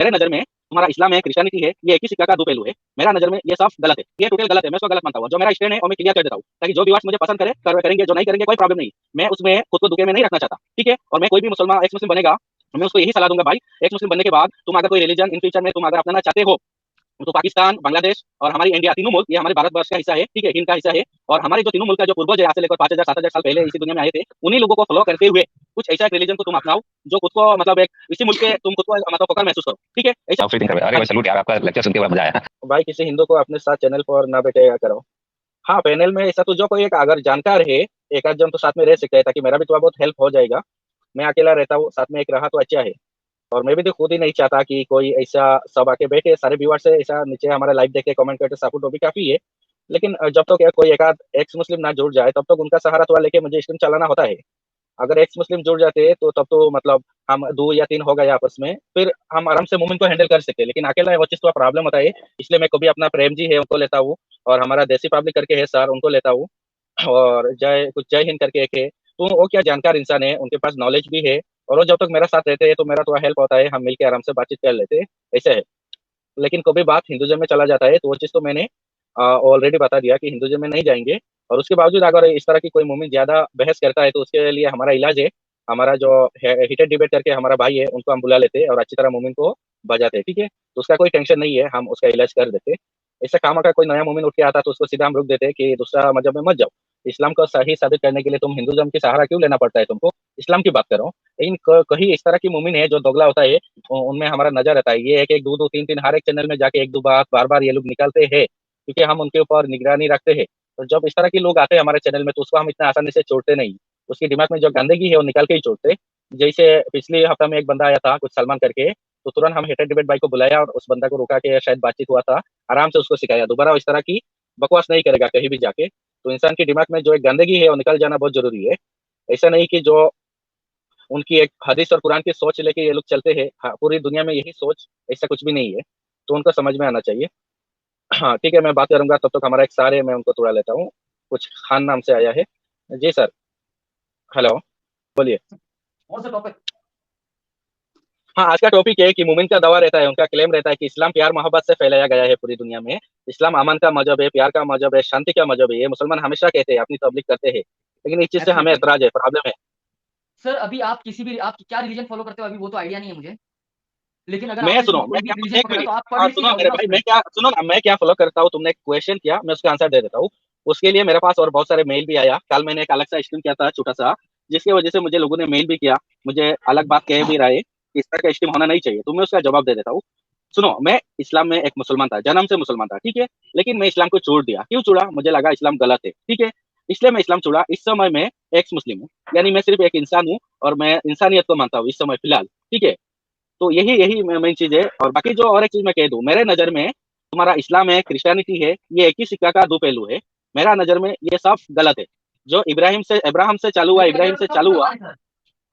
मेरे नजर में तुम्हारा इस्लाम है, क्रिश्चियनिटी है, ये एक ही सिक्का का दो पहलू है। मेरा नजर में ये सब गलत है, ये टोटल गलत है, मैं उसको गलत मानता हूँ। जो मेरा स्टैंड है वो मैं क्लियर कर देता हूँ, ताकि जो व्यूअर्स मुझे पसंद करेंगे, जो नहीं करेंगे कोई प्रॉब्लम नहीं। मैं उसमें खुद को दुखे में नहीं रखना चाहता, ठीक है। और मैं कोई भी मुसलमान एक्स मुस्लिम बनेगा, मैं उसको यही सलाह दूंगा भाई, एक्स मुस्लिम बनने के बाद तुम अगर कोई रिलीजन इन फ्यूचर में तुम अगर अपनाना चाहते हो, तो पाकिस्तान, बांग्लादेश और हमारी इंडिया, तीनों मुल्क ये हमारे भारतवर्ष का हिस्सा है, ठीक है, इनका हिस्सा है। और हमारे जो तीनों मुल्क का जो पूर्वज है, आज से लेकर 5000 7000 साल पहले इसी दुनिया में आए थे, उन्हीं लोगों को फॉलो करते हुए कुछ ऐसा एक रिलीजन को तुम अपनाओ जो खुद को मतलब एक इसी मुल्क के तुम खुद को मतलब फकर महसूस करो, ठीक है। ऐसा अरे भाई सलूट यार, आपका लेक्चर सुन के बड़ा मजा आया। भाई किसी हिंदू को अपने साथ चैनल पर ना बैठेगा करो। हाँ, पैनल में ऐसा तो जो कोई एक अगर जानकार है, एक आध जन तो साथ में रह सकता है, ताकि मेरा भी थोड़ा बहुत हेल्प हो जाएगा। मैं अकेला रहता हूँ, साथ में एक रहा तो अच्छा है। और मैं भी तो खुद ही नहीं चाहता कि कोई ऐसा सब आके बैठे, सारे व्यूअर्स से ऐसा नीचे हमारा लाइव देख के कमेंट करके सपोर्ट हो भी काफी है। लेकिन जब तक कोई एक आध एक्स मुस्लिम ना जुड़ जाए, तब तक उनका सहारा थोड़ा लेके मुझे स्ट्रीम चलाना होता है। अगर एक्स मुस्लिम जुड़ जाते हैं तो तब तो मतलब हम दो या तीन हो गए आपस में, फिर हम आराम से मूवमेंट को हैंडल कर सकते हैं। लेकिन अकेला है वो चीज तो प्रॉब्लम होता है। इसलिए मैं कभी अपना प्रेम जी है उनको लेता हूँ, और हमारा देसी पब्लिक करके है सर, उनको लेता हूँ। और जय हिंद करके एक है, तो वो क्या जानकार इंसान है, उनके पास नॉलेज भी है। और वो जब तक मेरा साथ रहते हैं तो मेरा थोड़ा हेल्प होता है, हम मिलके आराम से बातचीत कर लेते हैं, ऐसे है। लेकिन कभी बात हिंदुज़म में चला जाता है तो वो चीज़ तो मैंने ऑलरेडी बता दिया कि हिंदुज़म में नहीं जाएंगे। और उसके बावजूद अगर इस तरह की कोई मूवमेंट ज़्यादा बहस करता है तो उसके लिए हमारा इलाज है। हमारा जो हीटेड डिबेट करके हमारा भाई है, उनको हम बुला लेते हैं और अच्छी तरह मूवमेंट को बजाते हैं, ठीक है। तो उसका कोई टेंशन नहीं है, हम उसका इलाज कर देते हैं। ऐसा काम का कोई नया मूवमेंट उठ के आता तो उसको सीधा हम रोक देते हैं कि दूसरा मजहब में मत जाओ। इस्लाम को सही साबित करने के लिए तुम हिंदुज़म की सहारा क्यों लेना पड़ता है तुमको? इस्लाम की बात कर रहा हूँ। लेकिन कहीं इस तरह की मूवमेंट है जो दोगला होता है, उनमें हमारा नजर रहता है। ये एक एक दो दो तीन तीन हर एक चैनल में जाके एक दो बार बार ये लोग निकालते हैं, क्योंकि हम उनके ऊपर निगरानी रखते हैं। तो जब इस तरह के लोग आते हैं हमारे चैनल में तो उसको हम इतना आसानी से छोड़ते नहीं। उसके दिमाग में जो गंदगी है वो निकाल के ही छोड़ते। जैसे पिछले हफ्ता में एक बंदा आया था कुछ सलमान करके, तो तुरंत हम हेटेड डिबेट भाई को बुलाया और उस बंदा को रुका के शायद बातचीत हुआ था, आराम से उसको सिखाया दोबारा इस तरह की बकवास नहीं करेगा कहीं भी जाके। तो इंसान के दिमाग में जो एक गंदगी है वो निकल जाना बहुत जरूरी है। ऐसा नहीं कि जो उनकी एक हदीस और कुरान की सोच लेके ये लोग चलते हैं, हाँ, पूरी दुनिया में यही सोच, ऐसा कुछ भी नहीं है। तो उनको समझ में आना चाहिए। हाँ ठीक है, मैं बात करूंगा तब तक हमारा एक सार है, मैं उनको तोड़ा लेता हूँ। कुछ खान नाम से आया है। जी सर, हेलो, बोलिए। कौन सा टॉपिक? हाँ, आज का टॉपिक है कि मोमिन का दावा रहता है, उनका क्लेम रहता है कि इस्लाम प्यार मोहब्बत से फैलाया गया है पूरी दुनिया में। इस्लाम अमन का मजहब है, प्यार का मजहब है, शांति का मजहब है। ये मुसलमान हमेशा कहते हैं, अपनी तबलीग करते हैं। लेकिन इस चीज से हमें Absolutely. एतराज है, प्रॉब्लम है। सर अभी आप किसी भी आप क्या रिलीजन फॉलो करते हो अभी वो तो आइडिया नहीं है मुझे, लेकिन अगर मैं आपने सुनो, मैं कोई भी क्या, रिलीजन एक पकड़ा मिनट, तो आप पढ़ हाँ लिख के सुनो जाओगे मेरे ना भाई, उसमें। मैं क्या, सुनो ना, मैं क्या फॉलो करता हूँ। तुमने एक क्वेश्चन किया, मैं उसका आंसर दे देता हूँ। उसके लिए मेरे पास और बहुत सारे मेल भी आया। कल मैंने एक अलग सा स्ट्रीम किया था छोटा सा, जिसकी वजह से मुझे लोगों ने मेल भी किया, मुझे अलग बात कह भी रहे कि इस तरह का स्ट्रीम होना नहीं चाहिए। तो मैं उसका जवाब दे देता हूँ। सुनो, मैं इस्लाम में एक मुसलमान था, जन्म से मुसलमान था, ठीक है। लेकिन मैं इस्लाम को छोड़ दिया। क्यों छोड़ा? मुझे लगा इस्लाम गलत है, ठीक है। इसलिए मैं इस्लाम छोड़ा। इस समय मैं एक्स मुस्लिम हूँ, यानी मैं सिर्फ एक इंसान हूँ और मैं इंसानियत को मानता हूँ इस समय फिलहाल, ठीक है। तो यही यही मेन चीज है। और बाकी जो और एक चीज मैं कह दूं, मेरे नजर में तुम्हारा इस्लाम है, क्रिश्चियनिटी है, ये एक ही सिक्का का दो पहलू है। मेरा नजर में ये सब गलत है। जो इब्राहिम से चालू हुआ, इब्राहिम से चालू हुआ।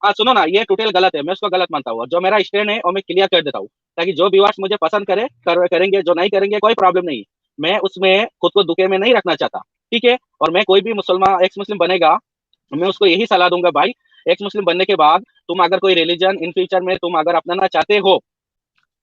हाँ सुनो ना, ये टोटल गलत है, मैं उसको गलत मानता हूँ। और जो मेरा स्टैंड है वो मैं क्लियर कर देता हूँ, ताकि जो व्यूअर्स मुझे पसंद करेंगे, जो नहीं करेंगे कोई प्रॉब्लम नहीं। मैं उसमें खुद को दुखे में नहीं रखना चाहता, ठीक है। और मैं कोई भी मुसलमान एक्स मुस्लिम बनेगा, मैं उसको यही सलाह दूंगा भाई, एक्स मुस्लिम बनने के बाद तुम अगर कोई रिलीजन इन फ्यूचर में तुम अगर अपनाना चाहते हो,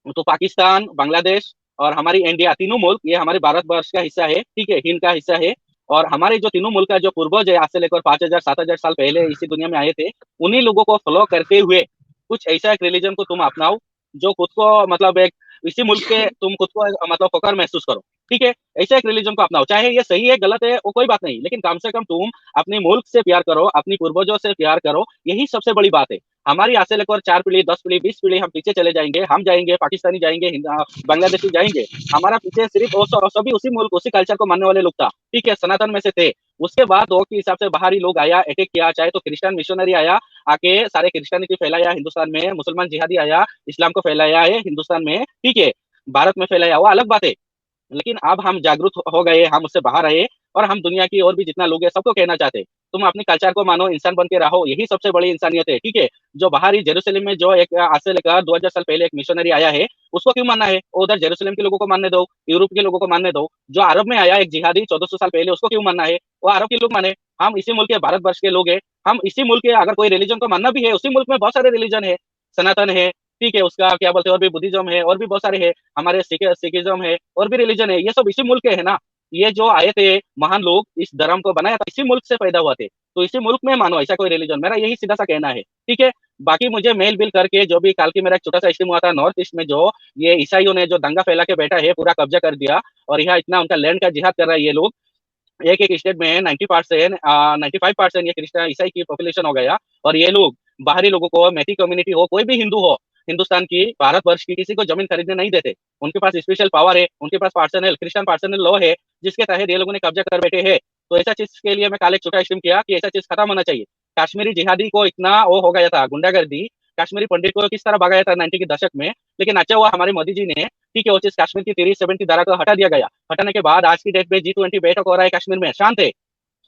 तो पाकिस्तान, बांग्लादेश और हमारी इंडिया, तीनों मुल्क ये हमारे भारतवर्ष का हिस्सा है, ठीक है, हिंद का हिस्सा है। और हमारे जो तीनों मुल्क का जो पूर्वज है, आज से लेकर 5000 7000 साल पहले इसी दुनिया में आए थे, उन्हीं लोगों को फॉलो करते हुए कुछ ऐसा एक रिलीजन को तुम अपनाओ जो खुद को मतलब एक इसी मुल्क के तुम खुद को मतलब फकर महसूस करो, ठीक है। ऐसा एक रिलीजन को अपनाओ, चाहे ये सही है गलत है वो कोई बात नहीं, लेकिन कम से कम तुम अपने मुल्क से प्यार करो, अपनी पूर्वजों से प्यार करो, यही सबसे बड़ी बात है। हमारी आज से लेकर 4 पीढ़ी, 10 पीढ़ी, 20 पीढ़ी हम पीछे चले जाएंगे, हम जाएंगे पाकिस्तानी जाएंगे, बांग्लादेशी जाएंगे। हमारा पीछे सिर्फ सभी उसी मुल्क उसी कल्चर को मानने वाले लोग था, ठीक है, सनातन में से थे। उसके बाद दो के हिसाब से बाहरी लोग आया, अटैक किया, चाहे तो क्रिश्चियन मिशनरी आया, आके सारे क्रिश्चियनिटी फैलाया हिंदुस्तान में, मुसलमान जिहादी आया, इस्लाम को फैलाया है हिंदुस्तान में, ठीक है, भारत में फैलाया, वो अलग बात है। लेकिन अब हम जागरूक हो गए, हम उससे बाहर आए, और हम दुनिया की और भी जितना लोग है सबको कहना चाहते हैं, तुम अपने कल्चर को मानो, इंसान बन के रहो, यही सबसे बड़ी इंसानियत है, ठीक है। जो बाहरी जेरूसलम में जो एक आज से लेकर 2000 साल पहले एक मिशनरी आया है, उसको क्यों मानना है? वो उधर जेरूसलम के लोगों को मानने दो, यूरोप के लोगों को मानने दो। जो अरब में आया एक जिहादी 1400 साल पहले, उसको क्यों मानना है? वो अरब के लोग माने, हम इसी मुल्क के भारतवर्ष के लोग हैं। हम इसी मुल्क के अगर कोई रिलीजन को मानना भी है, उसी मुल्क में बहुत सारे रिलीजन है, सनातन है, ठीक है, उसका क्या बोलते हैं, और भी बुद्धिज्म है, और भी बहुत सारे है, हमारे सिखिज्म है, और भी रिलीजन है, ये सब इसी मुल्क के है ना। ये जो आए थे महान लोग, इस धर्म को बनाया था, इसी मुल्क से पैदा हुआ थे, तो इसी मुल्क में मानो ऐसा कोई रिलीजन, मेरा यही सीधा सा कहना है। ठीक है, बाकी मुझे मेल बिल करके जो भी काल की मेरा एक छोटा सा स्ट्रीम हुआ था नॉर्थ ईस्ट में, जो ये ईसाइयों ने जो दंगा फैला के बैठा है, पूरा कब्जा कर दिया, और यहाँ इतना उनका लैंड का जिहाद कर रहा है ये लोग। एक एक स्टेट में 90% 95% ये क्रिश्चियन ईसाई की पॉपुलेशन हो गया, और ये लोग बाहरी लोगों को, मैथी कम्युनिटी हो, कोई भी हिंदू हो, हिंदुस्तान की, भारतवर्ष की, किसी को जमीन खरीदने नहीं देते। उनके पास स्पेशल पावर है, उनके पास पर्सनल क्रिश्चियन पर्सनल लॉ है, जिसके तहत ये लोगों ने कब्जा कर बैठे हैं। तो ऐसा चीज के लिए मैं कल एक छोटा स्ट्रीम किया कि ऐसा चीज खत्म होना चाहिए। कश्मीरी जिहादी को इतना वो हो गया था, गुंडागर्दी, कश्मीरी पंडित को किस तरह भगाया था 90 के दशक में, लेकिन अच्छा हुआ हमारे मोदी जी ने, ठीक है, वो चीज कश्मीर की 370 धारा को हटा दिया गया। हटाने के बाद आज की डेट में G20 बैठक हो रहा है कश्मीर में, शांत है,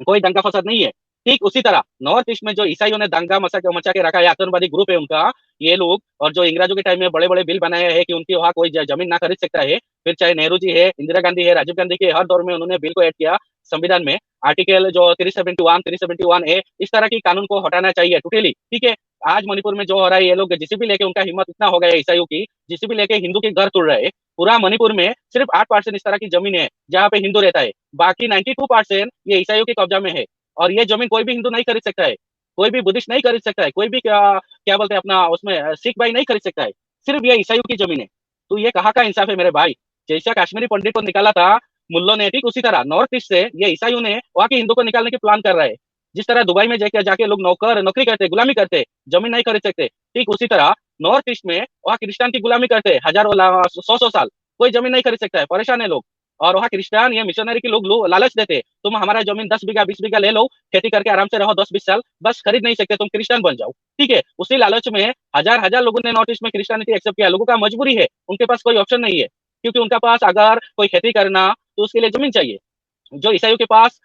कोई दंगा फसाद नहीं है। ठीक उसी तरह नॉर्थ ईस्ट में जो ईसाइयों ने दंगा मचा के रखा है, आतंकवादी ग्रुप है उनका, ये लोग, और जो अंग्रेजों के टाइम में बड़े बड़े बिल बनाए हैं कि उनकी वहाँ कोई जमीन ना खरीद सकता है, फिर चाहे नेहरू जी है, इंदिरा गांधी है, राजीव गांधी के हर दौर में उन्होंने बिल को ऐड किया संविधान में, आर्टिकल जो 371 ए, इस तरह की कानून को हटाना चाहिए टोटली। ठीक है, आज मणिपुर में जो हो रहा है, ये लोग जीसीबी लेके, उनका हिम्मत इतना हो गया है ईसाइयों की, जीसीबी लेके हिंदू के घर तोड़ रहे हैं। पूरा मणिपुर में सिर्फ 8% इस तरह की जमीन है जहाँ पे हिंदू रहता है, बाकी 92% ये ईसाइयों के कब्जा में है। और ये जमीन कोई भी हिंदू नहीं खरीद सकता है, कोई भी बुद्धिस्ट नहीं खरीद सकता है, कोई भी क्या क्या बोलते हैं अपना उसमें सिख भाई नहीं खरीद सकता है, सिर्फ ये ईसाइयों की जमीन है। तो ये कहाँ का इंसाफ है मेरे भाई? जैसा कश्मीरी पंडित को निकाला था मुल्लों ने, ठीक उसी तरह नॉर्थ ईस्ट से ये ईसाइयों ने वहाँ के हिंदू को निकालने की प्लान कर रहा है। जिस तरह दुबई में जाके जाके लोग नौकरी करते, गुलामी करते, जमीन नहीं खरीद सकते, ठीक उसी तरह नॉर्थ ईस्ट में वहाँ क्रिश्चियन की गुलामी करते हजारों 100 साल, कोई जमीन नहीं खरीद सकता है, परेशान है लोग। और वहाँ क्रिश्चियन ये मिशनरी के लोग लालच देते, तुम हमारा जमीन 10 बीघा 20 बीघा ले लो, खेती करके आराम से रहो 10-20 साल, बस खरीद नहीं सकते, तुम क्रिश्चियन बन जाओ। ठीक है, उसी लालच में हजार हजार लोगों ने नॉर्थ ईस्ट में क्रिश्चियनिटी एक्सेप्ट किया। लोगों का मजबूरी है, उनके पास कोई ऑप्शन नहीं है, क्योंकि उनका पास अगर कोई खेती करना तो उसके लिए जमीन चाहिए। जो ईसाइयों के पास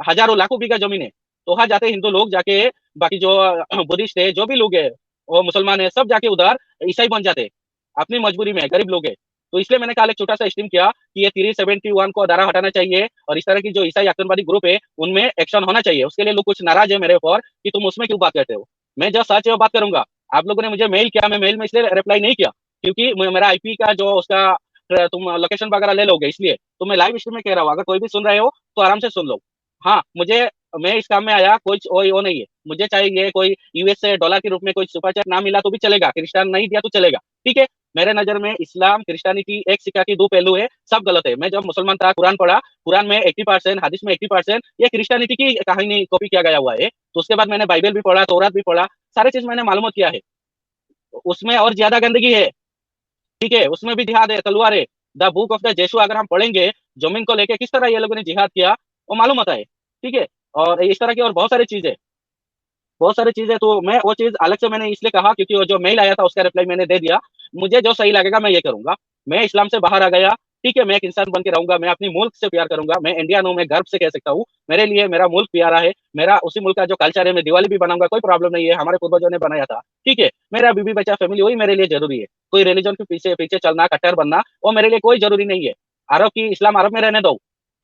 हजारों लाखों बीघा जमीन है, तो वहां जाते हिंदू लोग जाके, बाकी जो बुद्धिस्ट है, जो भी लोग है, वो मुसलमान है, सब जाके उधर ईसाई बन जाते, अपनी मजबूरी में, गरीब लोग है। तो इसलिए मैंने कल एक छोटा सा स्ट्रीम किया कि ये 371 को धारा हटाना चाहिए, और इस तरह की जो ईसाई आतंकवादी ग्रुप है उनमें एक्शन होना चाहिए। उसके लिए लोग कुछ नाराज है मेरे ऊपर कि तुम उसमें क्यों बात करते हो। मैं जब सच है वो बात करूंगा। आप लोगों ने मुझे मेल किया, मैं मेल में इसलिए रिप्लाई नहीं किया क्योंकि मेरा आईपी का जो उसका तुम लोकेशन वगैरह ले लोगे, इसलिए तो मैं लाइव स्ट्रीम में कह रहा हूँ। अगर कोई भी सुन रहे हो तो आराम से सुन लो। हाँ, मुझे, मैं इस काम में आया, कोई वो नहीं है, मुझे चाहिए कोई यूएस से डॉलर के रूप में कोई सुपर चैट ना मिला तो भी चलेगा, क्रिश्चियन नहीं दिया तो चलेगा। ठीक है, मेरे नजर में इस्लाम क्रिश्चियनिटी एक सिक्का की दो पहलू है, सब गलत है। मैं जब मुसलमान था, कुरान पढ़ा, कुरान में 80%, हदीस में 80% ये क्रिश्चियनिटी की कहानी कॉपी किया गया हुआ है। तो उसके बाद मैंने बाइबल भी पढ़ा, तौरात भी पढ़ा, सारे चीज मैंने मालूम किया है। उसमें और ज्यादा गंदगी है, ठीक है, उसमें भी जिहाद है, तलवार है। द बुक ऑफ द जेशु अगर हम पढ़ेंगे, जमीन को लेके किस तरह ये लोगों ने जिहाद किया, वो मालूम होता है। ठीक है, और इस तरह की और बहुत सारी चीजें, बहुत सारी चीजें, तो मैं वो चीज अलग से मैंने इसलिए कहा क्योंकि वो जो मेल आया था उसका रिप्लाई मैंने दे दिया। मुझे जो सही लगेगा मैं ये करूंगा। मैं इस्लाम से बाहर आ गया, ठीक है, मैं एक इंसान बन के रहूंगा, मैं अपनी मुल्क से प्यार करूंगा, मैं इंडियन हूँ, मैं गर्व से कह सकता हूँ, मेरे लिए मेरा मुल्क प्यारा है, मेरा उसी मुल्क का जो कल्चर है, मैं दिवाली भी बनाऊंगा, कोई प्रॉब्लम नहीं है, हमारे पूर्वजों ने बनाया था। ठीक है, मेरा बीबी बच्चा फैमिली वही मेरे लिए जरूरी है। कोई रिलीजन के पीछे पीछे चलना, कट्टर बनना, वो मेरे लिए कोई जरूरी नहीं है। अरब की इस्लाम अरब में रहने दो,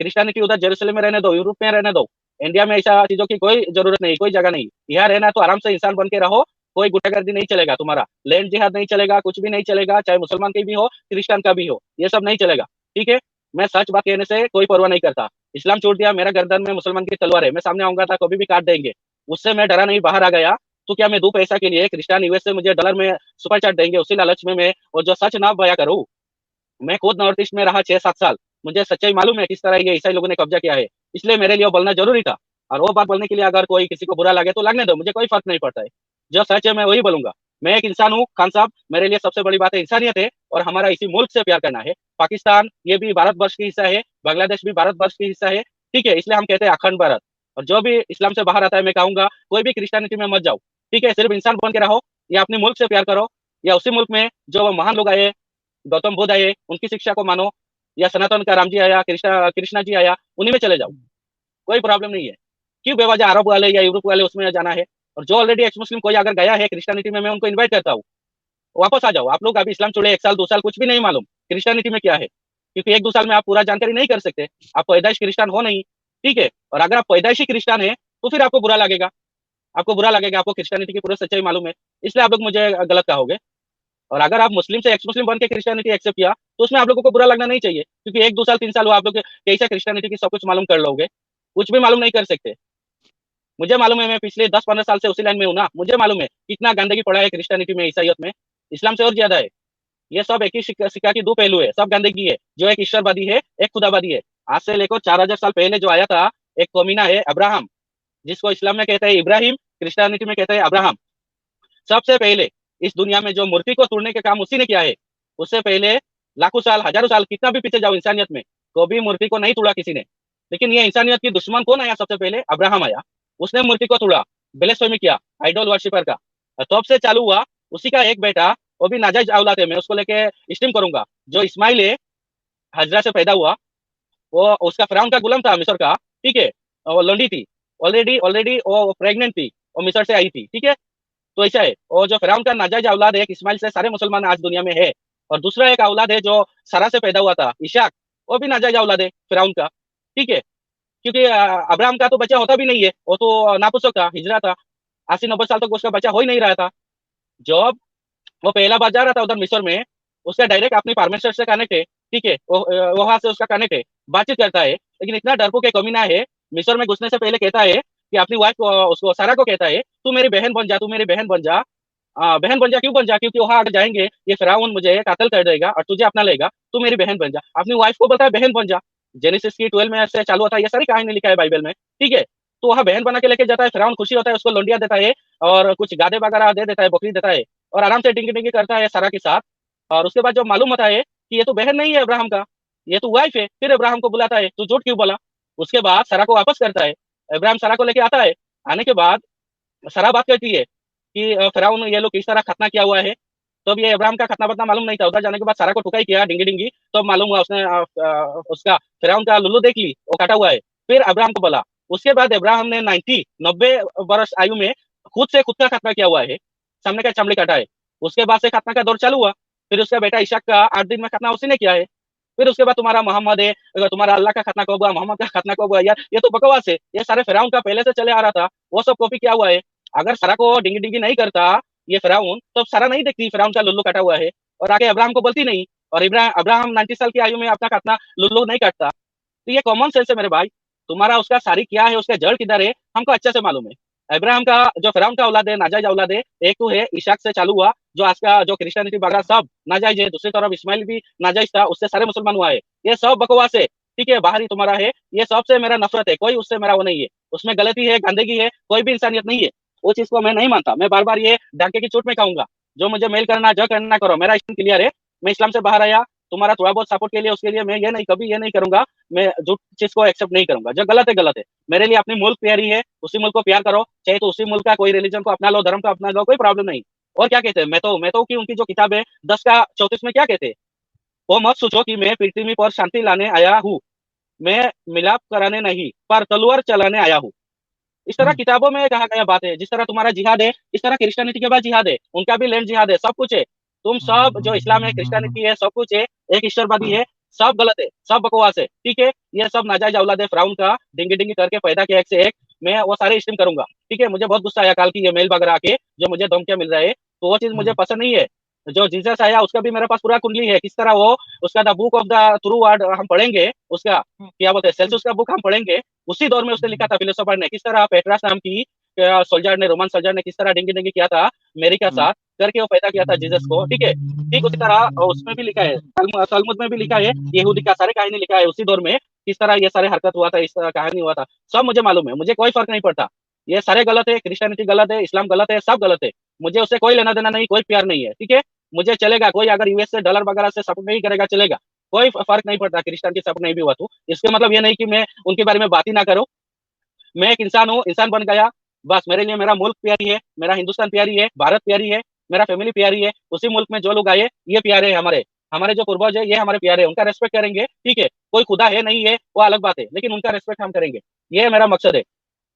क्रिश्चियनिटी उधर जेरूसलम में रहने दो, यूरोप में रहने दो, इंडिया में ऐसा चीजों की कोई जरूरत नहीं, कोई जगह नहीं। यहाँ रहना तो आराम से इंसान बन के रहो, कोई गुंडागर्दी नहीं चलेगा, तुम्हारा लैंड जिहाद नहीं चलेगा, कुछ भी नहीं चलेगा, चाहे मुसलमान की भी हो, क्रिश्चियन का भी हो, ये सब नहीं चलेगा। ठीक है, मैं सच बात कहने से कोई परवाह नहीं करता। इस्लाम छोड़ दिया, मेरा गर्दन में मुसलमान की तलवार है, मैं सामने आऊंगा तो कभी भी काट देंगे, उससे मैं डरा नहीं, बाहर आ गया। तो क्या मैं दो पैसा के लिए क्रिश्चियन यूएस से मुझे डॉलर में सुपर चाट देंगे, उसी लालच में मैं और जो सच ना बया करूँ। मैं खुद नॉर्थ ईस्ट में रहा 6-7 साल, मुझे सच्चाई मालूम है किस तरह ये ईसाई लोगों ने कब्जा किया है, इसलिए मेरे लिए वो बोलना जरूरी था। और वो बात बोलने के लिए अगर कोई किसी को बुरा लगे तो लगने दो, मुझे कोई फर्क नहीं पड़ता है। जो सच है मैं वही बोलूंगा। मैं एक इंसान हूँ खान साहब, मेरे लिए सबसे बड़ी बात है इंसानियत है, और हमारा इसी मुल्क से प्यार करना है। पाकिस्तान ये भी भारतवर्ष की हिस्सा है, बांग्लादेश भी भारतवर्ष की हिस्सा है। ठीक है, इसलिए हम कहते हैं अखंड भारत। और जो भी इस्लाम से बाहर आता है, मैं कहूंगा कोई भी क्रिश्चियनिटी में मत जाओ। ठीक है, सिर्फ इंसान बन के रहो, या अपने मुल्क से प्यार करो, या उसी मुल्क में जो वो महान लोग आए, गौतम बुद्ध आए, उनकी शिक्षा को मानो, या सनातन का राम जी आया, कृष्णा कृष्णा जी आया, उन्हीं में चले जाओ, कोई प्रॉब्लम नहीं है। क्यों बेवजह अरब वाले या यूरोप वाले उसमें जाना है? और जो ऑलरेडी एक्स मुस्लिम कोई अगर गया है क्रिश्चियनिटी में, मैं उनको इन्वाइट करता हूँ, वापस आ जाओ। आप लोग अभी इस्लाम छोड़े 1 साल 2 साल, कुछ भी नहीं मालूम क्रिश्चियनिटी में क्या है, क्योंकि 1-2 साल में आप पूरा जानकारी नहीं कर सकते, आप पैदाइश क्रिश्चियन हो नहीं। ठीक है, और अगर आप पैदाइशी क्रिश्चियन है तो फिर आपको बुरा लगेगा, आपको बुरा लगेगा, आपको क्रिश्चियनिटी की पूरी सच्चाई मालूम है, इसलिए आप लोग मुझे गलत कहोगे। और अगर आप मुस्लिम से एक्स मुस्लिम बन के क्रिश्चियनिटी एक्सेप्ट किया तो उसमें आप लोगों को बुरा लगना नहीं चाहिए, क्योंकि 1 2 साल 3 साल हुआ आप लोग कैसे क्रिश्चियनिटी की सब कुछ मालूम कर लोगे? कुछ भी मालूम नहीं कर सकते। मुझे मालूम है, मैं पिछले 10 15 साल से उसी लाइन में हूँ ना, मुझे मालूम है कितना गंदगी पड़ा है क्रिश्चियनिटी में, ईसाइयत में, इस्लाम से और ज्यादा है। ये सब एक ही सिक्का की दो पहलू है, सब गंदगी है। जो एक ईश्वरवादी है, एक खुदावादी है। आज से लेकर 4000 साल पहले जो आया था, एक कमीना है अब्राहम, जिसको इस्लाम में कहते हैं इब्राहिम, क्रिश्चियनिटी में कहते हैं अब्राहम। सबसे पहले इस दुनिया में जो मूर्ति को तोड़ने के काम उसी ने किया है। उससे पहले लाखों साल हजारों साल कितना भी पीछे जाओ इंसानियत में, कभी मूर्ति को नहीं तोड़ा किसी ने। लेकिन ये इंसानियत की दुश्मन कौन आया? सबसे पहले अब्राहम आया, उसने मूर्ति को तोड़ा, ब्लेस्फेमी किया आइडल वर्शिपर का। तब से चालू हुआ। उसी का एक बेटा, वो भी नाजायज औलाद है, मैं उसको लेके स्टीम करूंगा, जो इस्माइल है, हजरा से पैदा हुआ। वो उसका फिरौन का गुलाम था मिस्र का, ठीक है। वो लंडी थी, ऑलरेडी ऑलरेडी वो प्रेग्नेंट थी, वो मिस्र से आई थी, ठीक है। तो ऐसा है। और जो फिरौन का नाजायज औलाद है, एक इस्माइल से सारे मुसलमान आज दुनिया में है। और दूसरा एक औलाद है जो सारा से पैदा हुआ था, इशाक, वो भी नाजायज औलाद है फिरौन का, ठीक है। क्योंकि अब्राहम का तो बच्चा होता भी नहीं है, वो तो नापुसक था, हिजरा था। 80 90 साल तक उसका बच्चा हो ही नहीं रहा था। जब वो पहला बार जा रहा था उधर मिस्र में, उसका डायरेक्ट अपनी फार्मेस्टर से कनेक्ट है, ठीक है। वहां से उसका कनेक्ट है, बातचीत करता है। लेकिन इतना डरपोक के कमीना है, मिस्र में घुसने से पहले कहता है कि अपनी वाइफ को, उसको सारा को कहता है, तू मेरी बहन बन जा, तू मेरी बहन बन जा। बहन बन जा, क्यों बन जा? क्योंकि वहां अगर जाएंगे ये फिरौन मुझे कत्ल कर देगा और तुझे अपना लेगा, तू मेरी बहन बन जा। अपनी वाइफ को बोलता है बहन बन जा। जेनेसिस की 12 में ऐसे चालू होता है, ये सारी कहानी लिखा है बाइबल में, ठीक है। तो वहां बहन बना के लेके जाता है, फिरौन खुशी होता है, उसको लोंडिया देता है और कुछ गादे वगैरह दे देता है, बकरी देता है, और आराम से डिंगी डिंगी करता है सारा के साथ। और उसके बाद जो मालूम होता है कि ये तो बहन नहीं है अब्राहम का, ये तो वाइफ है, फिर अब्राहम को बुलाता है, तू झूठ क्यों बोला? उसके बाद सारा को वापस करता है। अब्राहम सारा को लेके आता है। आने के बाद सारा बात करती है कि फिरौन ये लोग किस तरह खतना किया हुआ है। तो अब ये अब्राहम का खतना बतना मालूम नहीं था। उधर जाने के बाद सारा को टुकाई किया डिंगी डिंगी, तो मालूम हुआ उसने उसका फिरौन का लुल्लू देख ली, वो काटा हुआ है। फिर अब्राहम को बोला। उसके बाद अब्राहम ने 90 90 वर्ष आयु में खुद से खुद का खतना किया हुआ है, सामने का चमड़ी काटा है। उसके बाद से खतना का दौर चालू हुआ। फिर उसका बेटा इशाक का 8 दिन में खतना उसी ने किया है। फिर उसके बाद तुम्हारा मोहम्मद है, तुम्हारा अल्लाह का खतना कब हुआ, मोहम्मद का खतना कब हुआ? यार ये तो बकवास है, ये सारे फिरौन का पहले से चले आ रहा था, वो सब कॉपी किया हुआ है। अगर सारा को डिंगी डिंगी नहीं करता ये फिरौन, तो सारा नहीं देखती फिरौन का लुल्लू काटा हुआ है, और आगे अब्राहम को बोलती नहीं। और अब्राहम 90 साल की आयु में अपना खतना लुल्लू नहीं काटता। तो ये कॉमन सेंस है मेरे भाई। तुम्हारा उसका सारी क्या है, उसका जड़ किधर है, हमको अच्छे से मालूम है। अब्राहम का जो फिरौन का औलाद है, नाजायज औलाद है। एक तो है इशाक से चालू हुआ, जो आज का जो क्रिश्चियनिटी वगैरह सब नाजायज है। दूसरी तरफ इस्माइल भी नाजायज था, उससे सारे मुसलमान हुआ है। ये सब बकवास है, ठीक है, बाहरी तुम्हारा है। ये सबसे मेरा नफरत है, कोई उससे मेरा वो नहीं है। उसमें गलती है, गंदगी है, कोई भी इंसानियत नहीं है। वो चीज को मैं नहीं मानता। मैं बार बार ये डाके की चोट में कहूंगा। जो मुझे मेल करना जो करना करो, मेरा इस्लाम क्लियर है। मैं इस्लाम से बाहर आया, तुम्हारा थोड़ा बहुत सपोर्ट के लिए, उसके लिए मैं ये नहीं, कभी ये नहीं करूंगा। मैं झूठ चीज को एक्सेप्ट नहीं करूंगा। जो गलत है गलत है। मेरे लिए अपनी मुल्क प्यारी है, उसी मुल्क को प्यार करो, चाहे तो उसी मुल्क का कोई रिलीजन को अपना लो, धर्म को अपना लो, कोई प्रॉब्लम नहीं। और क्या कहते हैं, मैं तो की उनकी जो किताब है 10 का 34 में क्या कहते हैं, वो मत सोचो कि मैं पृथ्वी पर शांति लाने आया हूँ, मैं मिलाप कराने नहीं पर तलवार चलाने आया हूँ। इस तरह किताबों में कहा गया बात है। जिस तरह तुम्हारा जिहाद है, इस तरह क्रिश्चियनिटी के बाद जिहाद है, उनका भी लैंड जिहाद है, सब कुछ है। तुम सब जो इस्लाम है, क्रिश्चियनिटी है, सब कुछ है, एक ईश्वरवादी है, सब गलत है, सब बकवास है, ठीक है। ये सब नाजायज औलाद है फिरौन का, डिंगी डिंगी करके पैदा किया एक से एक। मैं वो सारे स्ट्रीम करूंगा, ठीक है। मुझे बहुत गुस्सा आया कल की ये मेल वगैरह आके, जो मुझे धमकियां मिल रहा है, तो वो चीज मुझे पसंद नहीं है। जो जीसस आया उसका भी मेरे पास पूरा कुंडली है, किस तरह वो, उसका the book of the true word हम पढ़ेंगे, उसका क्या बोलते हैं, सेल्सियस का बुक हम पढ़ेंगे। उसी दौर में उसने लिखा था फिलोसोफर ने, किस तरह पेट्रस नाम की सोल्जर ने, रोमन सोल्जर ने किस तरह डिंगी डिंगी किया था मेरी का साथ करके वो पैदा किया था जीसस को, ठीक है। ठीक उसी तरह उसमें भी लिखा है, तलमुद में भी लिखा है, यहूदी का सारे कहानी लिखा है उसी दौर में, किस तरह ये सारे हरकत हुआ था, इस तरह कहानी हुआ था। सब मुझे मालूम है, मुझे कोई फर्क नहीं पड़ता। ये सारे गलत है, क्रिश्चियनिटी गलत है, इस्लाम गलत है, सब गलत है। मुझे उससे कोई लेना देना नहीं, कोई प्यार नहीं है, ठीक है। मुझे चलेगा, कोई अगर यूएस से डॉलर वगैरह से सपोर्ट नहीं करेगा चलेगा, कोई फर्क नहीं पड़ता। क्रिश्चियनिटी सपोर्ट नहीं भी हुआ तो इसके मतलब ये नहीं कि मैं उनके बारे में बात ही ना करूं। मैं एक इंसान हूँ, इंसान बन गया, बस। मेरे लिए मेरा मुल्क प्यारी है, मेरा हिंदुस्तान प्यारी है, भारत प्यारी है, मेरा फैमिली प्यारी है। उसी मुल्क में जो लोग आए ये प्यारे है हमारे, हमारे जो पूर्वज है ये हमारे प्यारे है, उनका रेस्पेक्ट करेंगे, ठीक है। कोई खुदा है नहीं है वो अलग बात है, लेकिन उनका रेस्पेक्ट हम करेंगे, ये मेरा मकसद है।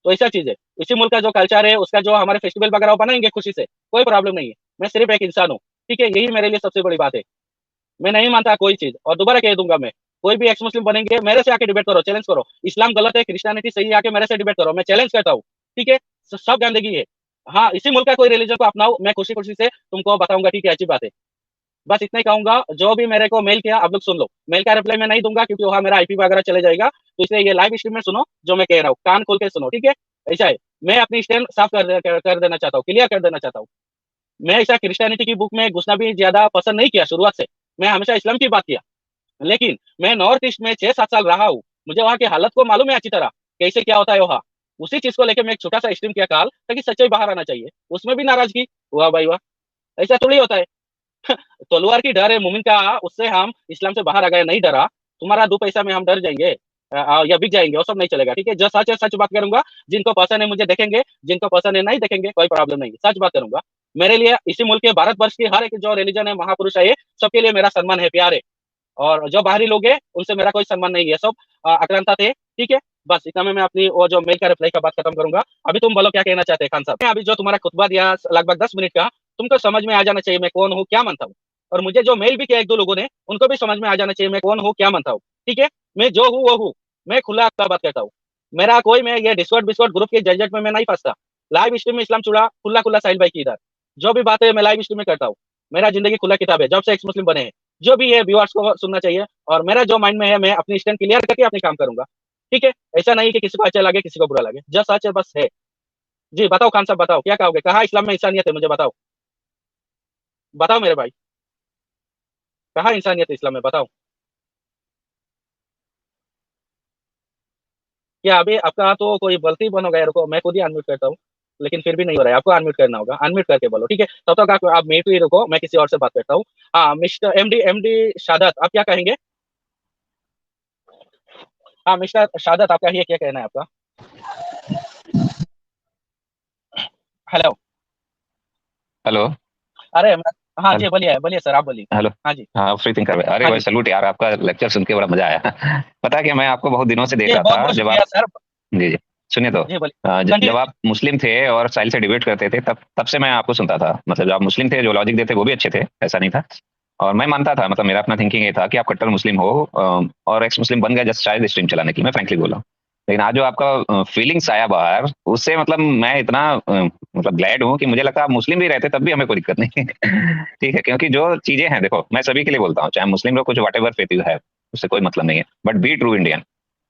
तो ऐसा चीज है। इसी मुल्क का जो कल्चर है, उसका जो हमारे फेस्टिवल वगैरह बनाएंगे खुशी से, कोई प्रॉब्लम नहीं है। मैं सिर्फ एक इंसान हूँ, ठीक है, यही मेरे लिए सबसे बड़ी बात है। मैं नहीं मानता कोई चीज, और दोबारा कह दूंगा मैं, कोई भी एक्स मुस्लिम बनेंगे मेरे से आके डिबेट करो, चैलेंज करो। इस्लाम गलत है, क्रिश्चियनिटी सही है, आके मेरे से डिबेट करो, मैं चैलेंज करता हूँ, ठीक है। सब गंदगी है। हाँ, इसी मुल्क का कोई रिलीजन को अपनाओ, मैं खुशी खुशी से तुमको बताऊंगा, ठीक है, अच्छी बात है। बस इतना ही कहूंगा। जो भी मेरे को मेल किया आप लोग सुन लो, मेल का रिप्लाई मैं नहीं दूंगा क्योंकि वहाँ मेरा आईपी वगैरह चले जाएगा। तो इसलिए ये लाइव स्ट्रीम में सुनो जो मैं कह रहा हूँ, कान खोल के सुनो, ठीक है। ऐसा है, मैं अपनी स्टैंड साफ कर देना चाहता हूँ, क्लियर कर देना चाहता हूँ। मैं ऐसा क्रिश्चियनिटी की बुक में घुसना भी ज्यादा पसंद नहीं किया शुरुआत से। मैं हमेशा इस्लाम की बात किया। लेकिन मैं नॉर्थ ईस्ट में 6-7 साल रहा हूँ, मुझे वहाँ की हालत को मालूम है अच्छी तरह, कैसे क्या होता है वहाँ। उसी चीज को लेकर मैं एक छोटा सा स्ट्रीम किया काल, ताकि सच्चाई बाहर आना चाहिए। उसमें भी नाराजगी, वाह भाई वाह, ऐसा थोड़ी होता है। तलवार की डर है मोमिन का, उससे हम इस्लाम से बाहर आ गए, नहीं डरा। तुम्हारा 2 पैसा में हम डर जाएंगे या बिक जाएंगे, वो सब नहीं चलेगा, ठीक है। जो सच है सच बात करूंगा। जिनको पसंद है मुझे देखेंगे, जिनको पसंद है नहीं देखेंगे, कोई प्रॉब्लम नहीं, सच बात करूंगा। मेरे लिए इसी मुल्क के भारत वर्ष के हर एक जो रिलीजन है, महापुरुष है, सबके लिए मेरा सम्मान है, प्यार है। और जो बाहरी लोग हैं उनसे मेरा कोई सम्मान नहीं है, सब आक्रांता थे, ठीक है। बस इतना में मैं अपनी वो जो मेल का रिप्लाई का बात खत्म करूंगा। अभी तुम बोलो क्या कहना चाहते हैं खान साहब। अभी जो तुम्हारा खुतबा दिया लगभग 10 मिनट का, तुमको समझ में आ जाना चाहिए मैं कौन हूँ, क्या मानता हूँ। और मुझे जो मेल भी किया 1-2 लोगों ने, उनको भी समझ में आ जाना चाहिए मैं कौन हूँ, क्या मानता हूँ, ठीक है। मैं जो हूँ वो हूँ। मैं खुला आपका बात करता हूँ। मेरा कोई, मैं ये डिस्कॉर्ड बिस्कॉर्ड ग्रुप के झंझट में मैं नहीं फंसता। लाइव स्ट्रीम में इस्लाम चुड़ा खुला खुला साहिल भाई की इधर, जो भी बात है मैं लाइव स्ट्रीम में करता हूँ। मेरा जिंदगी खुला किताब है, जब से एक्स मुस्लिम बने हैं। जो भी है व्यूअर्स को सुनना चाहिए। और मेरा जो माइंड में है, मैं अपनी स्टैंड क्लियर करके अपने काम करूंगा, ठीक है। ऐसा नहीं कि किसी को अच्छा लगे किसी को बुरा लगे, जो सच है बस है। जी बताओ खान साहब, बताओ क्या कहोगे, कहा इस्लाम में इंसानियत है, मुझे बताओ। बताओ मेरे भाई, कहा इंसानियत है इस्लाम में, बताओ। क्या अभी आपका तो कोई गलती बन हो गया, रुको मैं खुद ही अनम्यूट करता हूँ। लेकिन फिर भी नहीं हो रहा है, आपको अनम्यूट करना होगा, अनम्यूट करके बोलो, ठीक है। तब तक आप म्यूट ही रुको, मैं किसी और से बात करता हूँ। हाँ मिस्टर एमडी, एमडी शादत, आप क्या कहेंगे। हाँ मिस्टर शादत, आप कहिए क्या कहना है आपका। हेलो। हेलो। अरे हाँ हेलो। जी, बोलिए बोलिए सर, आप बोलिए। हेलो। हाँ जी। हाँ, फ्री थिंकर में, अरे हाँ भाई जी। सैल्यूट यार, आपका लेक्चर सुन के बड़ा मजा आया। पता है कि मैं आपको बहुत दिनों से देख जी रहा बहुत था, बहुत जब आप, शुक्रिया सर। जी जी, सुनिए तो, जी बोलिए, जब कंटिन्यू। आप मुस्लिम थे और साहिल से डिबेट करते थे, तब तब से मैं आपको सुनता था। मतलब जब आप मुस्लिम थे, जो लॉजिक देते वो भी अच्छे थे, ऐसा नहीं था। और मैं मानता था, मतलब मेरा अपना थिंकिंग ये था कि आप कट्टर मुस्लिम हो, और एक्स मुस्लिम बन गए जस्ट शायद स्ट्रीम चलाने की, मैं फ्रैंकली बोला। लेकिन आज जो आपका फीलिंग्स आया बाहर, उससे मतलब मैं इतना मतलब ग्लैड हूँ कि मुझे लगता है आप मुस्लिम भी रहते तब भी हमें कोई दिक्कत नहीं। ठीक है, क्योंकि जो चीजें हैं, देखो मैं सभी के लिए बोलता हूँ, चाहे मुस्लिम लोग कुछ वट एवर फेथ यू है, उससे कोई मतलब नहीं है, बट बी ट्रू इंडियन।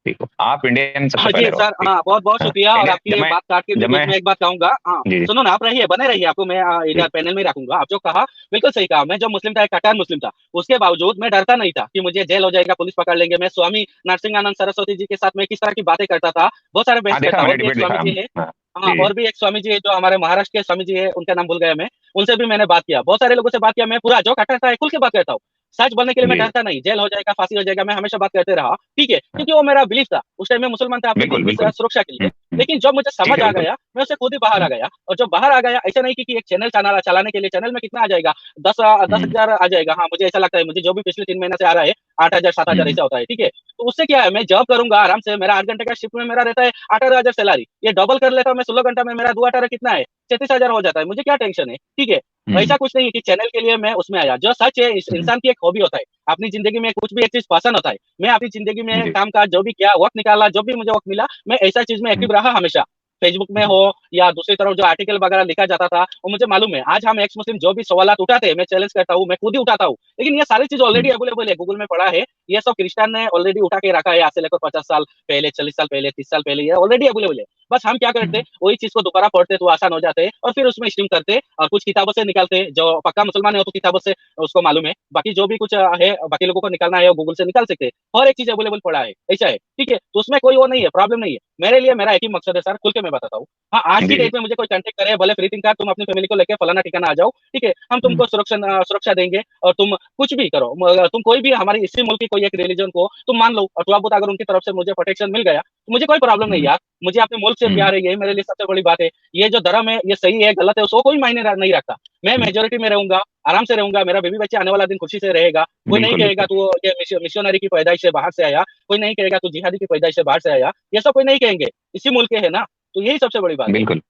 ठीक हो, आप इंडियन सबसे हाँ जी पहले रहो, सर, ठीक। हाँ बहुत बहुत हाँ, शुक्रिया। और इंडियन, आपकी ये बात काट के भी जब बीच मैं, में एक बात कहूंगा, हाँ जी सुनो ना, आप रहिए, बने रहिए, आपको मैं जी इधर पैनल में रखूंगा। आप जो कहा बिल्कुल सही कहा। मैं जो मुस्लिम था, एक कट्टर मुस्लिम था, उसके बावजूद मैं डरता नहीं था कि मुझे जेल हो जाएगा, पुलिस पकड़ लेंगे। मैं स्वामी नरसिंहानंद सरस्वती जी के साथ मैं किस तरह की बातें करता था, बहुत सारे बहस हाँ देखा, करता। मैंने और भी एक डिबेट देखा। स्वामी जी है, हाँ, हाँ जी जी और भी एक स्वामी जी है जो हमारे महाराष्ट्र के स्वामी जी है, उनका नाम भूल गया मैं। उनसे भी मैंने बात किया, बहुत सारे लोगों से बात किया। मैं पूरा जो कट्टर था खुल के बात करता हूँ। सच बोलने के लिए मैं जी, डरता नहीं, जेल हो जाएगा फांसी हो जाएगा, मैं हमेशा बात करते रहा, ठीक है, हाँ, क्योंकि वो मेरा बिलीफ था। उस टाइम में मुसलमान था अपने बिल्कुल दीन की बिल्कुल। सुरक्षा के लिए। हम्म, लेकिन जब मुझे ठीक समझ है, आ बिल्कुल। गया, मैं उसे खुद ही बाहर आ गया। और जब बाहर आ गया, ऐसा नहीं कि एक चैनल चलाने के लिए चैनल में कितना आ जाएगा, दस दस हम्म, हजार आ जाएगा। हाँ मुझे ऐसा लगता है, मुझे जो भी पिछले 3 महीने से आ रहा है 8,000 7,000 हम्म, ऐसा होता है, ठीक है। तो उससे क्या है, मैं जॉब करूंगा आराम से, मेरा 8 घंटे का शिफ्ट में मेरा रहता है 18,000 सैलरी, ये डबल कर लेता हूँ मैं 16 घंटा में, मेरा 2 18 कितना है, 36,000 हो जाता है। मुझे क्या टेंशन है, ठीक है। हम्म, ऐसा कुछ नहीं है कि चैनल के लिए मैं उसमें आया। जो सच है, इस हम्म, इंसान की एक हॉबी होता है, अपनी जिंदगी में कुछ भी एक चीज पसंद होता है। मैं अपनी जिंदगी में जी, काम काज जो भी किया, वक्त निकाला, जब भी मुझे वक्त मिला, मैं ऐसा चीज में हम्म, एक्टिव रहा हमेशा। फेसबुक में जी, हो या दूसरी तरफ जो आर्टिकल वगैरह लिखा जाता था, वो मुझे मालूम है। आज हम एक्स मुस्लिम जो भी सवाल उठाते हैं, मैं चैलेंज करता हूँ, मैं खुद ही उठाता हूँ। लेकिन ये सारी चीज ऑलरेडी हम्म, अवेलेबल है, गूगल में पड़ा है। ये सब क्रिस्टियन ने ऑलरेडी उठा के रखा है, आज से लेकर 50 साल पहले, 40 साल पहले, 30 साल पहले, ये ऑलरेडी अवेलेबल है। बस हम क्या करते हैं, हम्म, वही चीज को दोबारा पढ़ते तो आसान हो जाते हैं, और फिर उसमें स्ट्रीम करते और कुछ किताबों से निकालते। जो पक्का मुसलमान है वो तो किताबों से उसको मालूम है, बाकी जो भी कुछ है बाकी लोगों को निकालना है वो गूगल से निकाल सकते हैं। हर एक चीज अवेलेबल पड़ा है, ऐसा है, ठीक है। तो उसमें कोई वो नहीं है, प्रॉब्लम नहीं है। मेरे लिए मेरा एक ही मकसद है सर, खुल के मैं बताता हूँ। हाँ आज की जी, जी, डेट में मुझे कोई कांटेक्ट करे, भले फ्री थिंकर, तुम अपनी फैमिली को लेकर फलाना ठिकाना आ जाओ, ठीक है, हम हम्म, तुमको सुरक्षा देंगे। और तुम कुछ भी करो, तुम कोई भी हमारी इसी मुल्क की कोई एक रिलीजन को तुम मान लो, और थोड़ा बहुत अगर उनकी तरफ से मुझे प्रोटेक्शन मिल गया तो मुझे कोई प्रॉब्लम नहीं हम्म, यार। मुझे अपने मुल्क से हम्म, प्यार है, यही मेरे लिए सबसे बड़ी बात है। ये जो धर्म है ये सही है गलत है उसको कोई मायने नहीं रखता। मैं हम्म, मेजोरिटी में रहूंगा, आराम से रहूंगा, मेरा बेबी बच्चा आने वाला दिन खुशी से रहेगा। कोई नहीं बिल्कुल कहेगा बिल्कुल। तू ये मिशनरी की पैदाइश से बाहर से आया, कोई नहीं कहेगा तू जिहादी की पैदाइश से बाहर से आया, ये सब कोई नहीं कहेंगे। इसी मुल्क के है ना, तो यही सबसे बड़ी बात है। बिल्कुल,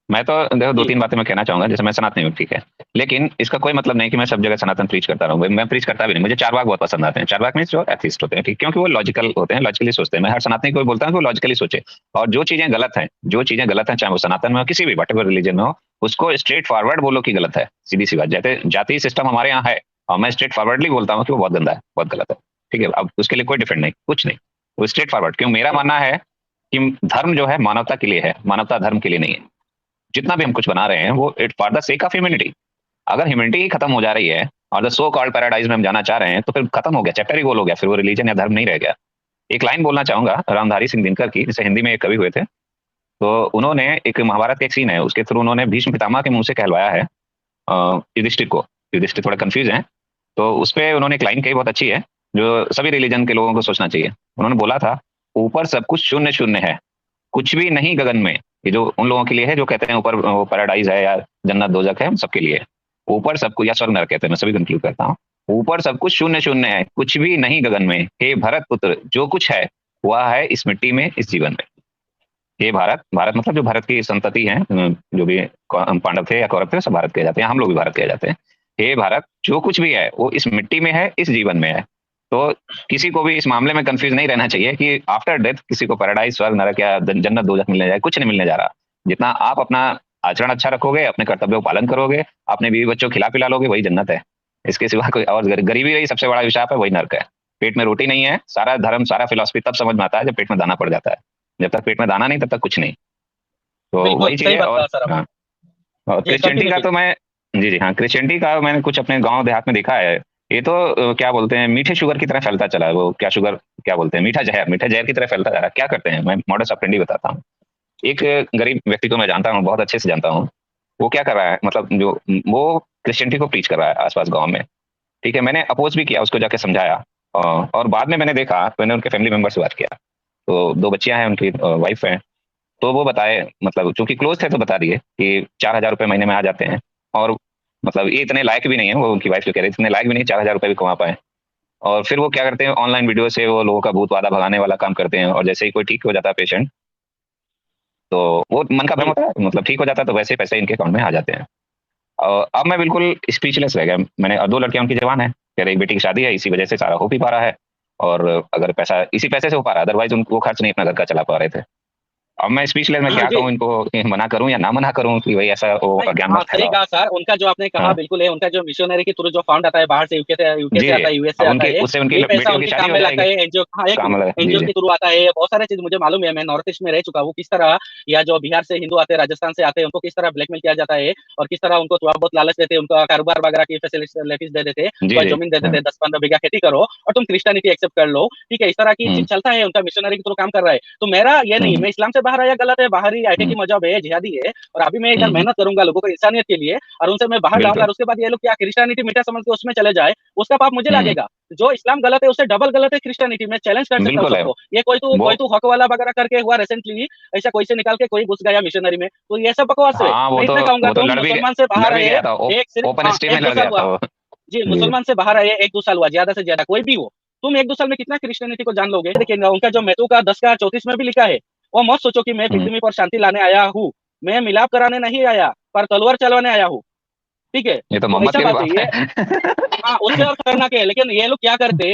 मैं तो देखो दो जी तीन बातें मैं कहना चाहूंगा। जैसे मैं सनातनी हूँ, ठीक है, लेकिन इसका कोई मतलब नहीं कि मैं सब जगह सनातन प्रीच करता रहूँ। मैं प्रीच करता भी नहीं। मुझे चारवाक बहुत पसंद आते हैं। चारवाक मीन्स जो एथिस्ट होते हैं, ठीक, क्योंकि वो लॉजिकल होते हैं, लॉजिकली सोचते हैं। मैं हर सनातनी को बोलता हूँ कि वो लॉजिकली सोचे, और जो चीजें गलत हैं, जो चीजें गलत हैं, चाहे वो सनातन में हो, किसी भी वट एवर रिलीजन में हो, उसको स्ट्रेट फॉरवर्ड बोलो कि गलत है, सीधी सी बात। जैसे जाति सिस्टम हमारे यहाँ है, और मैं स्ट्रेट फॉरवर्डली बोलता हूँ कि वो बहुत गंदा है, बहुत गलत है। ठीक है, अब उसके लिए कोई डिफेंड नहीं, कुछ नहीं, वो स्ट्रेट फॉरवर्ड। क्यों? मेरा मानना है कि धर्म जो है मानवता के लिए है, मानवता धर्म के लिए नहीं है। जितना भी हम कुछ बना रहे हैं वो it for the sake of humanity. अगर ह्यूमैनिटी ही खत्म हो जा रही है और द सो कॉल्ड पैराडाइज में हम जाना चाह रहे हैं, तो फिर खत्म हो गया, चैप्टर ही गोल हो गया, फिर वो रिलीजन या धर्म नहीं रह गया। एक लाइन बोलना चाहूंगा रामधारी सिंह दिनकर की, जिसे हिंदी में एक कवि हुए थे, तो उन्होंने एक महाभारत का एक सीन है, उसके थ्रू उन्होंने भीष्म पितामह के मुंह से कहलवाया है युधिष्ठिर को। युधिष्ठिर थोड़े कंफ्यूज हैं, तो उस पर उन्होंने एक लाइन कही, बहुत अच्छी है, जो सभी रिलीजन के लोगों को सोचना चाहिए। उन्होंने बोला था, ऊपर सब कुछ शून्य शून्य है, कुछ भी नहीं गगन में। ये जो उन लोगों के लिए है जो कहते हैं ऊपर वो पैराडाइज है या जन्नत दोजख है, सबके लिए। ऊपर सब कुछ, या स्वर्ग नरक कहते हैं, मैं सभी कंक्लूड करता हूँ। ऊपर सब कुछ शून्य शून्य है, कुछ भी नहीं गगन में। हे भरत पुत्र, जो कुछ है वह है इस मिट्टी में, इस जीवन में। हे भारत, भारत मतलब जो भारत की संतति है, जो भी पांडव थे या कौरव थे, सब भारत कहे जाते हैं, हम लोग भी भारत कहे जाते हैं। हे भारत, जो कुछ भी है वो इस मिट्टी में है, इस जीवन में है। तो किसी को भी इस मामले में कंफ्यूज नहीं रहना चाहिए कि आफ्टर डेथ किसी को पैराडाइज, स्वर्ग नरक या जन्नत दोजख मिलने जाए, कुछ नहीं मिलने जा रहा। जितना आप अपना आचरण अच्छा रखोगे, अपने कर्तव्यों का पालन करोगे, अपने बीवी बच्चों को खिला पिला लोगे, वही जन्नत है। इसके सिवा कोई और गरीबी रही सबसे बड़ा विशाप है, वही नरक है। पेट में रोटी नहीं है, सारा धर्म सारा फिलॉसफी तब समझ में आता है जब पेट में दाना पड़ जाता है। जब तक पेट में दाना नहीं तब तक कुछ नहीं। तो बिल्कुल वही चीज सही है। बात और कहा सर आपने। हाँ, और जी क्रिश्चियनिटी कंटिन्यू का तो कीजिए। मैं, जी जी हाँ, क्रिश्चियनिटी का मैंने कुछ अपने गांव देहात में देखा है। ये तो क्या बोलते हैं, मीठे शुगर की तरह फैलता चला है। वो क्या शुगर, क्या बोलते हैं, मीठा जहर, मीठा जहर की तरह फैलता जा रहा है। क्या करते हैं, मैं मॉडस ऑपरेंडी बताता हूँ। एक गरीब व्यक्ति को मैं जानता हूँ, बहुत अच्छे से जानता हूँ। वो क्या कर रहा है, मतलब जो वो क्रिश्चियनिटी को प्रीच कर रहा है आसपास गाँव में। ठीक है, मैंने अपोज भी किया, उसको जाके समझाया। और बाद में मैंने देखा, मैंने उनके फैमिली मेंबर से बात किया। तो 2 बच्चियां हैं, उनकी वाइफ है। तो वो बताए, मतलब चूंकि क्लोज थे तो बता दिए कि 4,000 रुपये महीने में आ जाते हैं। और मतलब ये इतने लायक भी नहीं है, वो उनकी वाइफ जो कह रही थी, इतने लायक भी नहीं 4,000 रुपये भी कमा पाए। और फिर वो क्या करते हैं, ऑनलाइन वीडियो से वो लोगों का भूत वादा भगाने वाला काम करते हैं। और जैसे ही कोई ठीक हो जाता है पेशेंट, तो वो मन का भ्रम जी होता है, मतलब ठीक हो जाता है तो वैसे पैसे इनके अकाउंट में आ जाते हैं। और अब मैं बिल्कुल स्पीचलेस रह गया। मैंने, और 2 लड़कियां उनकी जवान है, कह रहे एक बेटी की शादी है, इसी वजह से सारा हो भी पा रहा है। और अगर पैसा इसी पैसे से हो पा रहा है, अदरवाइज उनको खर्च नहीं अपना घर का चला पा रहे थे। अब मैं स्पीचलेस, मैं हाँ क्या जी। कहूँ इनको, कि मना करूँ या ना मना करूँ कि भाई ऐसा वो नहीं, ज्ञान हाँ मत सही फैलाओ। कहा सर। उनका जो आपने कहा हाँ बिल्कुल है। उनका जो मिशनरी के थ्रू जो फंड आता है बाहर से, यूके जी से जी। आता है, यूएस से अब आता उनकी, है, उससे उनकी ये पैसा बेटियों की उनके शादी काम हो में लगता जाएगी। है। एनजीओ, हाँ एक काम मिनट, लगा, जी एनजीओ जी। के थ्रू आता है। बहुत सारे चीज मुझे मालूम है, मैं नॉर्थ ईस्ट में रह चुका हूँ। किस तरह या जो बिहार से हिंदू आते हैं, राजस्थान से आते हैं, उनको किस तरह ब्लैकमेल किया जाता है, और किस तरह उनको थोड़ा बहुत लालच देते हैं, उनका कारोबार वगैरह की फैसिलिटीज दे देते हैं। जी कोई जी। जमीन दे हाँ, देते हैं, 10-15 बीघा खेती करो और तुम क्रिश्चियनिटी एक्सेप्ट कर लो। ठीक है, इस तरह की हम्म चीज चलता है। उनका मिशनरी के थ्रू काम कर रहा है। तो मेरा ये नहीं, हम्म मैं इस्लाम से बाहर आया गलत है, बाहरी आईटी हम्म की मजहब है, जिहादी है, और अभी मैं इधर हम्म, मेहनत करूंगा लोगों को इंसानियत के लिए, और उनसे मैं बाहर लाऊंगा। बिल्कुल। और उसके बाद ये लोग क्या क्रिश्चियनिटी मीठा समझ के उसमें चले जाए, उसका पाप मुझे हम्म, लगेगा। जो इस्लाम गलत है उससे डबल गलत है क्रिश्चियनिटी। मैं चैलेंज कर सकता हूँ बिल्कुल है सबको। ये कोई वो। तो हक वाला वगैरह करके हुआ रिसेंटली, ऐसा कोई से निकाल के कोई घुस गया मिशनरी में, तो ये सब बकवास है। हाँ, मैं इतना कहूंगा, वो तो तुम मुसलमान से बाहर लड़ भी आए, गया था, एक सिर्फ, ओपन हाँ स्ट्रीम में एक दो लड़ साल गया हुआ। था वो। जी, जी। मुसलमान से बाहर आए 1-2 साल हुआ, ज्यादा से ज्यादा, कोई भी हो। तुम 1-2 साल में कितना क्रिश्चियनिटी को जान लोगे। देखिए उनका जो मैथ्यू का 10 का 34 में भी लिखा है, वो मत सोचो कि मैं हम्म, पृथ्वी पर शांति लाने आया हूँ। मैं मिलाप कराने नहीं आया, पर तलवार चलवाने आया हूँ। ठीक है, ये तो तो मोहम्मद ऐसा के भी बात है बाप ये। है। हाँ, उससे और खतरनाक है। लेकिन ये लोग क्या करते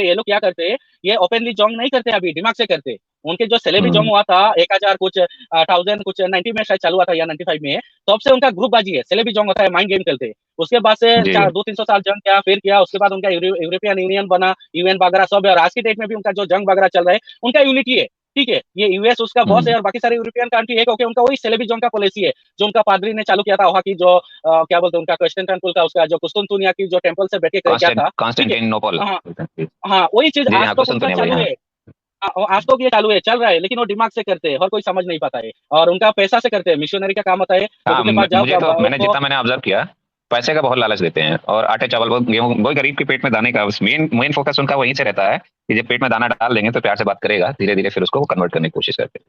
हैं, ये ओपनली जोंग नहीं करते, अभी दिमाग से करते। उनके जो सेलेबी जोंग हम्म, हुआ था 1,000 कुछ 1000 कुछ 90 में शायद चालू हुआ था, या 95 में, तब से उनका ग्रुप बाजी है। सेलेबी जोंग होता है, माइंड गेम खेलते हैं। उसके बाद से जी जी। 200-300 साल जंग किया, फिर किया। उसके बाद उनका यूरोपियन यूनियन बना, यूएन वगैरह सब है। और आज की डेट में भी उनका जो जंग वगैरह चल रहा है, उनका यूनिटी है। ठीक है, ये यूएस उसका बॉस है, हम्म, और बाकी सारे यूरोपियन कंट्री एक होकर उनका वही सेलेबी जोंग का पॉलिसी है, जो उनका पादरी ने चालू किया था। वहाँ की जो क्या बोलते हैं, उनका क्वेश्चन का उसका जो कुस्तुनतुनिया की जो टेम्पल से बैठ के किया था। ठीक है, कॉन्स्टेंटिनोपल। हाँ जी हाँ, वही चीज जी आज हाँ, तो कुछ उनका सुनिए भाई, चालू हाँ। है। आज तो ये चालू है, चल रहा है, लेकिन वो दिमाग से करते हैं और कोई समझ नहीं पाता है। और उनका पैसा से करते हैं। मिशनरी का काम होता है, लोगों हाँ, के पास जाओ, मुझे तो, मैंने उनको। जितना मैंने ऑब्जर्व किया, पैसे का बहुत लालच देते हैं। और आटे चावल, वो गेहूं, वही गरीब के पेट में दाने का मेन मेन फोकस उनका वहीं से रहता है कि जब पेट में दाना डाल देंगे तो प्यार से बात करेगा, धीरे धीरे फिर उसको वो कन्वर्ट करने की कोशिश करते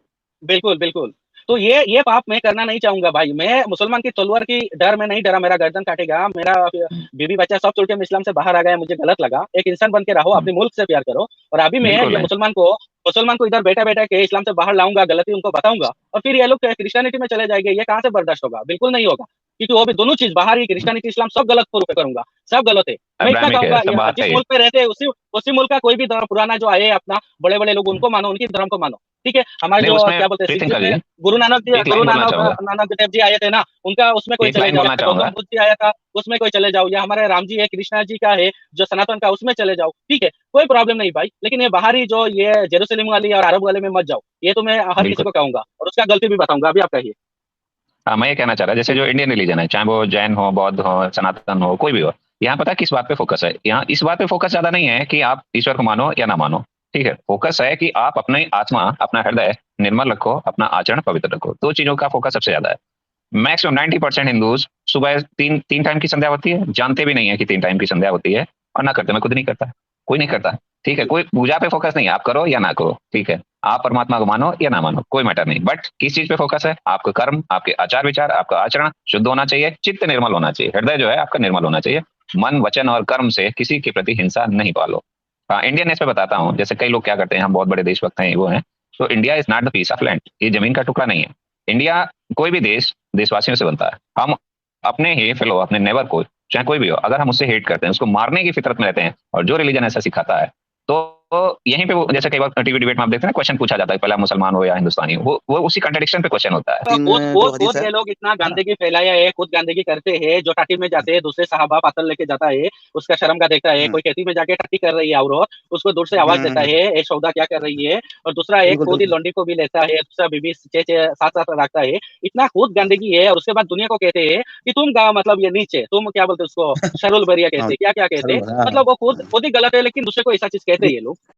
बिल्कुल बिल्कुल। तो ये पाप मैं करना नहीं चाहूंगा भाई। मैं मुसलमान की तलवार की डर में नहीं डरा, मेरा गर्दन काटेगा, मेरा हैं। बीवी बच्चा सब छोड़ के मैं इस्लाम से बाहर आ गया, मुझे गलत लगा। एक इंसान बन के रहो, अपने मुल्क से प्यार करो। और अभी मैं बिल्कुल ये है। मुसलमान को इधर बैठा बैठा के इस्लाम से बाहर लाऊंगा, गलती उनको बताऊंगा, और फिर ये लोग क्रिश्चियनिटी में चले जाएंगे। ये कहाँ से बर्दाश्त होगा, बिल्कुल नहीं होगा। क्योंकि वो भी दोनों चीज, बाहर ही क्रिश्चियनिटी इस्लाम सब गलत प्रूफ करूंगा, सब गलत है। मैं इतना अब्राहमिक है, कहूंगा, सब बात का जिस ही है। मुल्क पे रहते हैं उसी उसी मुल्क का कोई भी धर्म पुराना जो आए अपना, बड़े बड़े लोग, उनको मानो, उनकी धर्म को मानो। ठीक है। हमारे नहीं जो उसमें क्या बोलते हैं प्रीथिंग सिख कर लीजिए, में गुरु एक लाइन बोलना चाहूंगा, नानक देव जी आए थे ना, उनका उसमें कोई एक चले लाइन जाओ, बोलना या चाहूंगा। गौतम बुद्ध जी आया था उसमें कोई चले जाओ, या हमारे राम जी है, कृष्णा जी का है जो सनातन का, उसमें चले जाओ, ठीक है, कोई प्रॉब्लम नहीं भाई। लेकिन ये बाहरी जो ये जेरूसलम वाली और अरब वाले में मत जाओ, ये तो मैं हर किसी बिल्कुल। को कहूंगा, और उसका गलती भी बताऊंगा। अभी आप कहिए। हाँ मैं ये कहना चाह रहा जैसे जो इंडियन रिलीजन है, चाहे वो जैन हो, बौद्ध हो, सनातन हो, कोई भी हो, यहाँ पता है किस बात पे फोकस है? यहाँ इस बात पे फोकस ज्यादा नहीं है कि आप ईश्वर को मानो या ना मानो, ठीक है, फोकस है कि आप अपनी आत्मा, अपना हृदय निर्मल रखो, अपना आचरण पवित्र रखो। दो चीजों का फोकस सबसे ज्यादा है। मैक्सिमम 90% हिंदूज सुबह तीन तीन टाइम की संध्या होती है, जानते भी नहीं है कि 3 टाइम की संध्या होती है, और ना करते। मैं खुद नहीं करता, कोई नहीं करता, ठीक है। कोई पूजा पे फोकस नहीं है, आप करो या ना करो, ठीक है। आप परमात्मा को मानो या ना मानो, कोई मैटर नहीं, बट किस चीज पे फोकस है? आपका कर्म, आपके आचार विचार, आपका आचरण शुद्ध होना चाहिए, चित्त निर्मल होना चाहिए, हृदय जो है आपका निर्मल होना चाहिए। मन, वचन और कर्म से किसी के प्रति हिंसा नहीं पालो। हाँ, इंडियन इस पे बताता हूँ, जैसे कई लोग क्या करते हैं, हम बहुत बड़े देशभक्त हैं, वो हैं, तो India is not the piece of land, ये जमीन का टुकड़ा नहीं है। इंडिया, कोई भी देश देशवासियों से बनता है। हम अपने ही फेलो, अपने नेबर को, चाहे कोई भी हो, अगर हम उससे हेट करते हैं, उसको मारने की फितरत में रहते हैं, और जो रिलीजन ऐसा सिखाता है, तो यहीं पे वो, जैसे कई बार टीवी डिबेट में आप देखते हैं ना, क्वेश्चन पूछा जाता है, पहला मुसलमान हो या हिंदुस्तानी हो, वो उसी कॉन्ट्रडिक्शन पे क्वेश्चन होता है। तीन खुद जो खुद हदीस खुद है ये लोग इतना है ना? गंदगी फैलाया है, खुद गंदगी करते हैं, जो टट्टी में जाते हैं, दूसरे साहबा पत्थर लेके जाता है, उसका शर्म का देखता है। हम्म, कोई खेती में जाके टट्टी कर रही है औरत, उसको दूर से आवाज देता हम्म, है, एक सौदा क्या कर रही है, और दूसरा एक बिल्कुल खुद ही बिल्कुल लौंडी को भी लेता है, दूसरा बीबी छह छह सात सात रखता है। इतना खुद गंदगी है, और उसके बाद दुनिया को कहते हैं कि तुम का मतलब ये नीचे, तुम क्या बोलते हैं उसको, शरुल बरिया कहते हाँ हैं, क्या क्या कहते सरल हैं, बता, हाँ मतलब वो खुद खुद ही गलत है, लेकिन दूसरे को ऐसा चीज कहते हैं ये लोग।